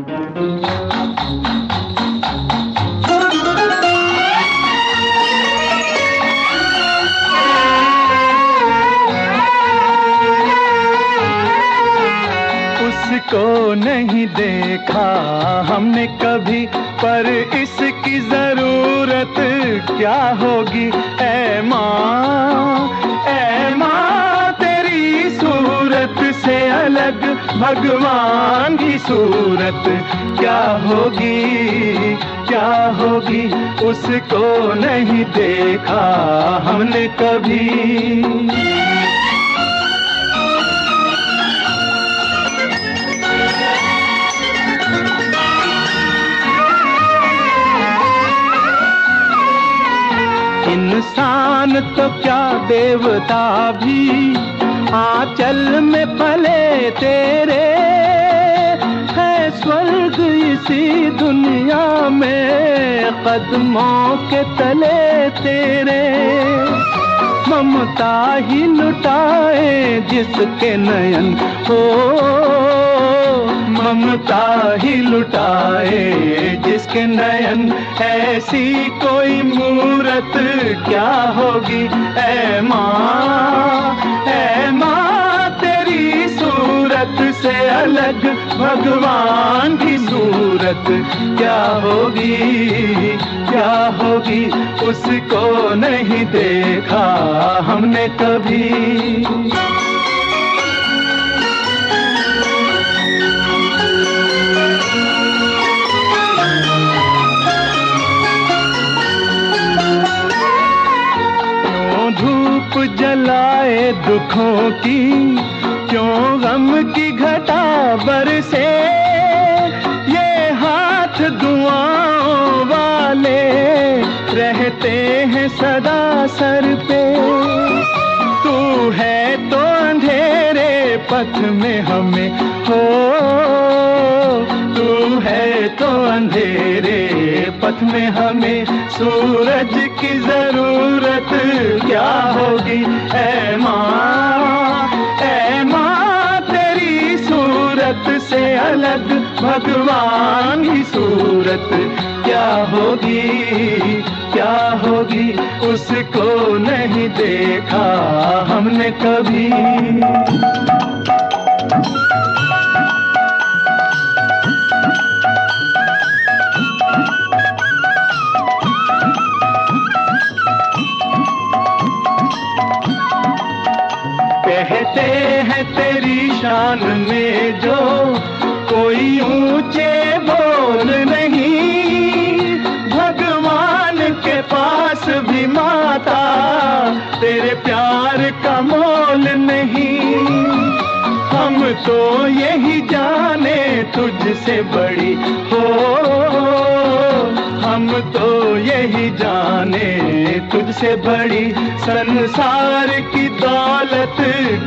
उसको नहीं देखा हमने कभी, पर इसकी जरूरत क्या होगी। ऐ माँ तेरी सूरत से अलग भगवान की सूरत क्या होगी, क्या होगी। उसको नहीं देखा हमने कभी। इंसान तो क्या देवता भी आंचल में पले तेरे, है स्वर्ग इसी दुनिया में कदमों के तले तेरे। ममता ही लुटाए जिसके नयन हो, ममता ही लुटाए जिसके नयन, ऐसी कोई मूरत क्या होगी। ऐ माँ तेरी सूरत से अलग भगवान की सूरत क्या होगी, क्या होगी। उसको नहीं देखा हमने कभी। जलाए दुखों की, क्यों गम की घटा बरसे। ये हाथ दुआओं वाले रहते हैं सदा सर पे। तू है तो अंधेरे पथ में हमें हो, तू है तो अंधेरे पथ में हमें सूरज की जरूरत क्या होगी। ऐ माँ तेरी सूरत से अलग भगवान की सूरत क्या होगी, क्या होगी। उसको नहीं देखा हमने कभी। कहते हैं तेरी शान में जो कोई ऊंचे बोल नहीं, भगवान के पास भी माता तेरे प्यार का मोल नहीं। हम तो यही जाने तुझसे बड़ी हो, हम तो यही जाने तुझसे बड़ी संसार की दौलत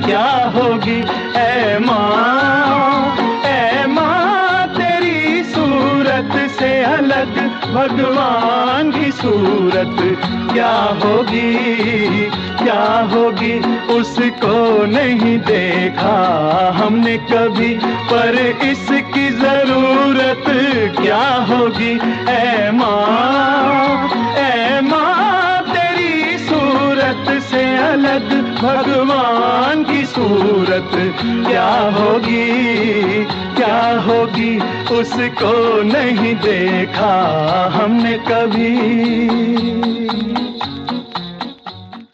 क्या होगी। ऐ माँ तेरी सूरत से अलग भगवान की सूरत क्या होगी, क्या होगी। उसको नहीं देखा हमने कभी, पर इसकी जरूरत क्या होगी। ऐ माँ तेरी सूरत से अलग भगवान की सूरत क्या होगी, क्या होगी। उसको नहीं देखा हमने कभी।